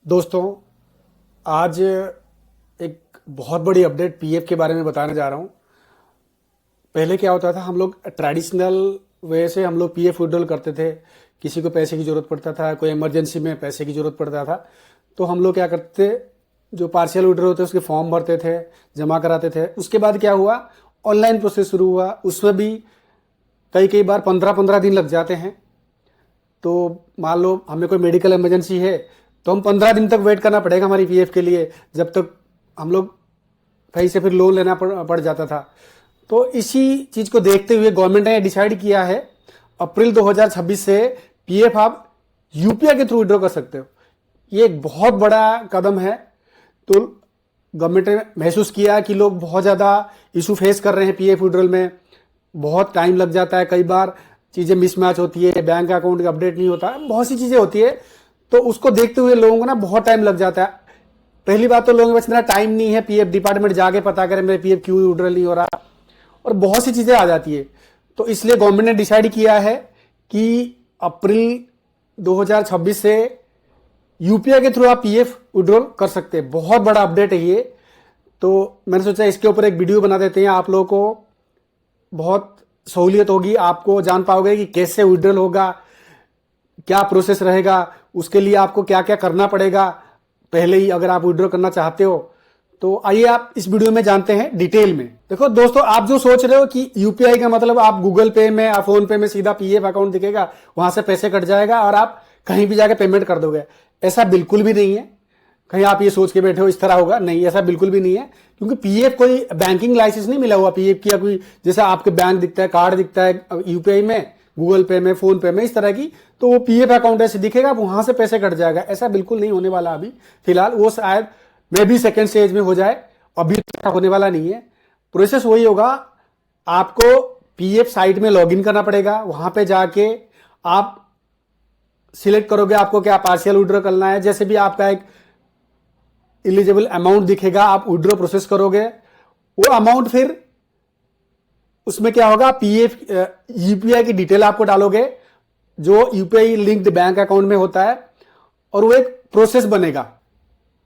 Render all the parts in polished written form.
दोस्तों, आज एक बहुत बड़ी अपडेट पीएफ के बारे में बताने जा रहा हूँ। पहले क्या होता था, हम लोग ट्रेडिशनल वे से हम लोग पीएफ विड्रॉल करते थे। किसी को पैसे की ज़रूरत पड़ता था, कोई इमरजेंसी में पैसे की ज़रूरत पड़ता था, तो हम लोग क्या करते थे, जो पार्शियल विड्रॉल होते उसके फॉर्म भरते थे, जमा कराते थे। उसके बाद क्या हुआ, ऑनलाइन प्रोसेस शुरू हुआ। उसमें भी कई कई बार 15-15 दिन लग जाते हैं। तो मान लो हमें कोई मेडिकल इमरजेंसी है तो हम 15 दिन तक वेट करना पड़ेगा हमारी पीएफ के लिए, जब तक हम लोग कहीं से फिर लोन लेना पड़ जाता था। तो इसी चीज़ को देखते हुए गवर्नमेंट ने डिसाइड किया है, अप्रैल 2026 से पीएफ आप यूपीआई के थ्रू विड्रॉ कर सकते हो। ये एक बहुत बड़ा कदम है। तो गवर्नमेंट ने महसूस किया कि लोग बहुत ज़्यादा इशू फेस कर रहे हैं पीएफ विड्रॉल में, बहुत टाइम लग जाता है, कई बार चीज़ें मिसमैच होती है, बैंक अकाउंट का अपडेट नहीं होता है, बहुत सी चीज़ें होती है। तो उसको देखते हुए लोगों को ना बहुत टाइम लग जाता है। पहली बात तो लोगों के पास इतना टाइम नहीं है पीएफ डिपार्टमेंट जाके पता करें मेरे पीएफ क्यों विड्रॉल नहीं हो रहा, और बहुत सी चीज़ें आ जाती है। तो इसलिए गवर्नमेंट ने डिसाइड किया है कि अप्रैल 2026 से यूपीआई के थ्रू आप पीएफ विड्रॉल कर सकते हैं। बहुत बड़ा अपडेट है ये। तो मैंने सोचा इसके ऊपर एक वीडियो बना देते हैं, आप लोगों को बहुत सहूलियत होगी, आपको जान पाओगे कि कैसे विड्रॉल होगा, क्या प्रोसेस रहेगा, उसके लिए आपको क्या क्या करना पड़ेगा पहले ही अगर आप विड्रॉ करना चाहते हो। तो आइए आप इस वीडियो में जानते हैं डिटेल में। देखो दोस्तों, आप जो सोच रहे हो कि यूपीआई का मतलब आप गूगल पे में या फोन पे में सीधा पीएफ अकाउंट दिखेगा, वहां से पैसे कट जाएगा और आप कहीं भी जाके पेमेंट कर दोगे, ऐसा बिल्कुल भी नहीं है। कहीं आप ये सोच के बैठे हो इस तरह होगा, नहीं, ऐसा बिल्कुल भी नहीं है। क्योंकि पीएफ कोई बैंकिंग लाइसेंस नहीं मिला हुआ पीएफ की, कोई जैसा आपके बैंक दिखता है, कार्ड दिखता है यूपीआई में, गूगल पे में, फोन पे में, इस तरह की, तो वो पीएफ अकाउंट ऐसे दिखेगा, वहां से पैसे कट जाएगा, ऐसा बिल्कुल नहीं होने वाला अभी फिलहाल। वो शायद मे भी सेकेंड स्टेज में हो जाए, अभी तो होने वाला नहीं है। प्रोसेस वही होगा, आपको पीएफ साइट में लॉगिन करना पड़ेगा, वहां पे जाके आप सिलेक्ट करोगे आपको क्या पार्शियल विड्रॉ करना है। जैसे भी आपका एक एलिजिबल अमाउंट दिखेगा, आप विड्रॉ प्रोसेस करोगे, वो अमाउंट फिर उसमें क्या होगा, पीएफ यूपीआई की डिटेल आपको डालोगे जो यूपीआई लिंक्ड बैंक अकाउंट में होता है, और वो एक प्रोसेस बनेगा।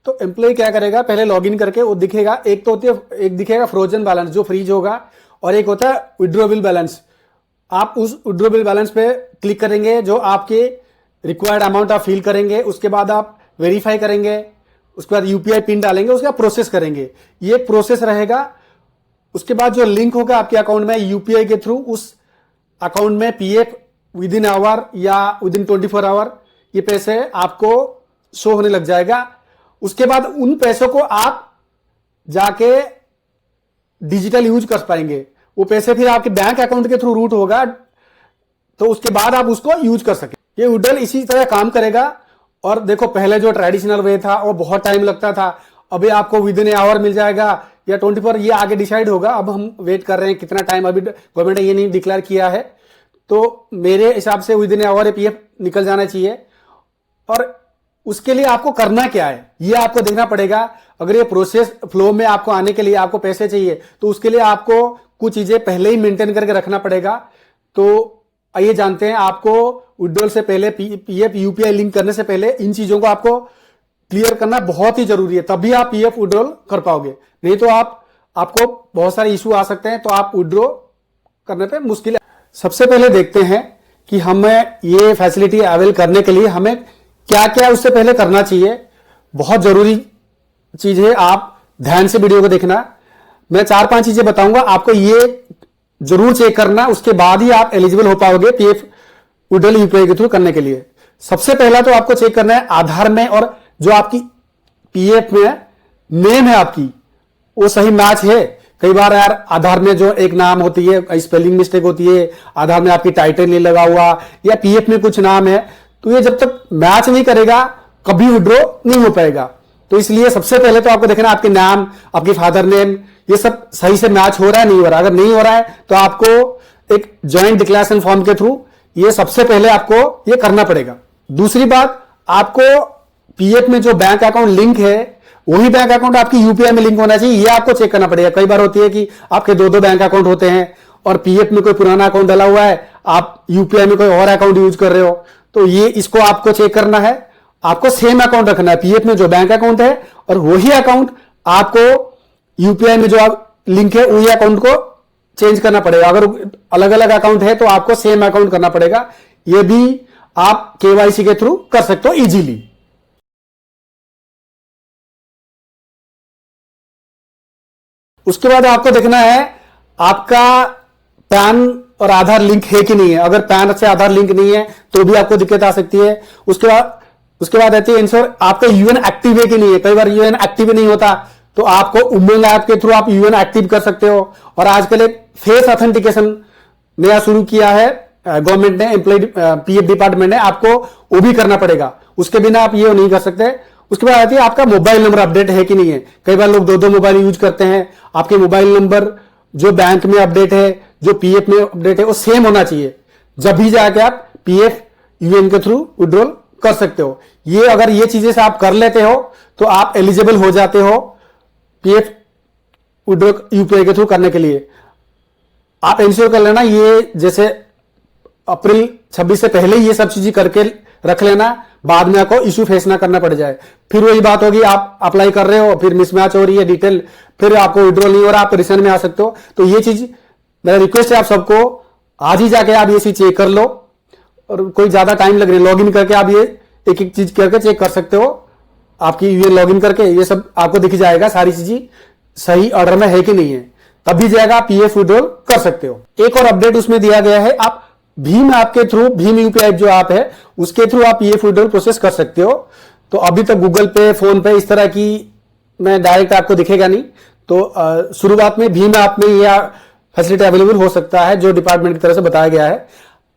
तो एम्प्लॉय क्या करेगा, पहले लॉगिन करके वो दिखेगा, एक तो होती है, एक दिखेगा फ्रोजन बैलेंस जो फ्रीज होगा, और एक होता है विड्रॉबल बैलेंस। आप उस विड्रॉबल बैलेंस पे क्लिक करेंगे, जो आपके रिक्वायर्ड अमाउंट आप फिल करेंगे, उसके बाद आप वेरीफाई करेंगे, उसके बाद यूपीआई पिन डालेंगे, उसका प्रोसेस करेंगे, ये प्रोसेस रहेगा। उसके बाद जो लिंक होगा आपके अकाउंट में यूपीआई के थ्रू, उस अकाउंट में पीएफ विद इन आवर या विद इन 24 आवर ये पैसे आपको शो होने लग जाएगा। उसके बाद उन पैसों को आप जाके डिजिटल यूज कर पाएंगे, वो पैसे फिर आपके बैंक अकाउंट के थ्रू रूट होगा, तो उसके बाद आप उसको यूज कर सके। ये विड्रॉल इसी तरह काम करेगा। और देखो, पहले जो ट्रेडिशनल वे था वो बहुत टाइम लगता था, अभी आपको विद इन आवर मिल जाएगा या 24, ये आगे डिसाइड होगा। अब हम वेट कर रहे हैं कितना टाइम, अभी गवर्नमेंट ने ये नहीं डिक्लेयर किया है। तो मेरे हिसाब से विद इन आवर पीएफ निकल जाना चाहिए। और उसके लिए आपको करना क्या है, ये आपको देखना पड़ेगा। अगर ये प्रोसेस फ्लो में आपको आने के लिए आपको पैसे चाहिए, तो उसके लिए आपको कुछ चीजें पहले ही मेंटेन करके रखना पड़ेगा। तो आइए जानते हैं, आपको विड्रॉल से पहले, पीएफ यूपीआई लिंक करने से पहले इन चीजों को आपको क्लियर करना बहुत ही जरूरी है, तभी आप पीएफ विड्रॉल कर पाओगे। नहीं तो आपको बहुत सारे इशू आ सकते हैं, तो आप विड्रॉ करने पे मुश्किल है। सबसे पहले देखते हैं कि हमें ये फैसिलिटी अवेल करने के लिए हमें क्या क्या उससे पहले करना चाहिए। बहुत जरूरी चीज है, आप ध्यान से वीडियो को देखना। मैं 4-5 चीजें बताऊंगा, आपको ये जरूर चेक करना, उसके बाद ही आप एलिजिबल हो पाओगे पीएफ विड्रॉल यूपीआई के थ्रू करने के लिए। सबसे पहला तो आपको चेक करना है आधार में, और जो आपकी पीएफ में नेम है आपकी, वो सही मैच है। कई बार यार आधार में जो एक नाम होती है, स्पेलिंग मिस्टेक होती है, आधार में आपकी टाइटल नहीं लगा हुआ, या पीएफ में कुछ नाम है, तो ये जब तक मैच नहीं करेगा कभी विड्रॉ नहीं हो पाएगा। तो इसलिए सबसे पहले तो आपको देखना आपके नाम, आपकी फादर नेम, ये सब सही से मैच हो रहा है नहीं हो रहा है। अगर नहीं हो रहा है तो आपको एक ज्वाइंट डिक्लेरेशन फॉर्म के थ्रू ये सबसे पहले आपको ये करना पड़ेगा। दूसरी बात, आपको पीएफ में जो बैंक अकाउंट लिंक है, वही बैंक अकाउंट आपकी यूपीआई में लिंक होना चाहिए, ये आपको चेक करना पड़ेगा। कई बार होती है कि आपके 2-2 बैंक अकाउंट होते हैं, और पीएफ में कोई पुराना अकाउंट डाला हुआ है, आप यूपीआई में कोई और अकाउंट यूज कर रहे हो, तो ये इसको आपको चेक करना है। आपको सेम अकाउंट रखना है, पीएफ में जो बैंक अकाउंट है और वही अकाउंट आपको यूपीआई में जो आप लिंक है वही अकाउंट को चेंज करना पड़ेगा। अगर अलग अलग अकाउंट है तो आपको सेम अकाउंट करना पड़ेगा। ये भी आप केवाईसी के थ्रू कर सकते हो इजीली। उसके बाद आपको देखना है आपका पैन और आधार लिंक है कि नहीं है। अगर पैन से आधार लिंक नहीं है तो भी आपको दिक्कत आ सकती है। उसके बाद आती है इंश्योर आपका यूएन एक्टिव है कि नहीं है। कई बार यूएन एक्टिव नहीं होता तो आपको उमंग ऐप के थ्रू आप यूएन एक्टिव कर सकते हो। और आजकल एक फेस ऑथेंटिकेशन नया शुरू किया है गवर्नमेंट ने, एम्प्लॉय पीएफ डिपार्टमेंट ने, आपको वो भी करना पड़ेगा। उसके बिना आप ये नहीं कर सकते। उसके बाद आती है आपका मोबाइल नंबर अपडेट है कि नहीं है। कई बार लोग दो दो मोबाइल यूज करते हैं। आपके मोबाइल नंबर जो बैंक में अपडेट है, जो पीएफ में अपडेट है, वो सेम होना चाहिए। जब भी जाके आप पीएफ यूएन के थ्रू विड्रॉल कर सकते हो। ये अगर ये चीजें से आप कर लेते हो तो आप एलिजिबल हो जाते हो पीएफ विड्रॉल यूपीआई के थ्रू करने के लिए। आप इंश्योर कर लेना, ये जैसे अप्रैल 26 से पहले ये सब चीजें करके रख लेना, बाद में आपको इश्यू फेस ना करना पड़ जाए। फिर वही बात होगी, आप अप्लाई कर रहे हो, फिर मिसमैच हो रही है डिटेल, फिर आपको विड्रॉल नहीं हो रहा, आप रिटर्न में आ सकते हो। तो ये चीज मेरा रिक्वेस्ट है आप सबको, आज ही जाके आप ये चीज चेक कर लो। और कोई ज्यादा टाइम लग रही है, लॉग इन करके आप ये एक एक चीज करके चेक कर सकते हो। आपकी यूएन लॉग इन करके ये सब आपको दिख जाएगा, सारी चीजें सही ऑर्डर में है कि नहीं है, तभी जाएगा पीएफ विड्रॉल कर सकते हो। एक और अपडेट उसमें दिया गया है, आप भीम ऐप के थ्रू, भीम यूपीआई जो ऐप है उसके थ्रू आप पीएफ विड्रॉल प्रोसेस कर सकते हो। तो अभी तक गूगल पे, फोन पे इस तरह की में डायरेक्ट आपको दिखेगा नहीं। तो शुरुआत में भीम ऐप में यह फैसिलिटी अवेलेबल हो सकता है जो डिपार्टमेंट की तरफ से बताया गया है।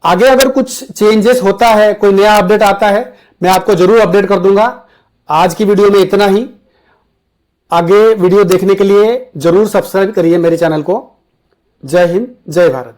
आगे अगर कुछ चेंजेस होता है, कोई नया अपडेट आता है, मैं आपको जरूर अपडेट कर दूंगा। आज की वीडियो में इतना ही। आगे वीडियो देखने के लिए जरूर सब्सक्राइब करिए मेरे चैनल को। जय हिंद, जय भारत।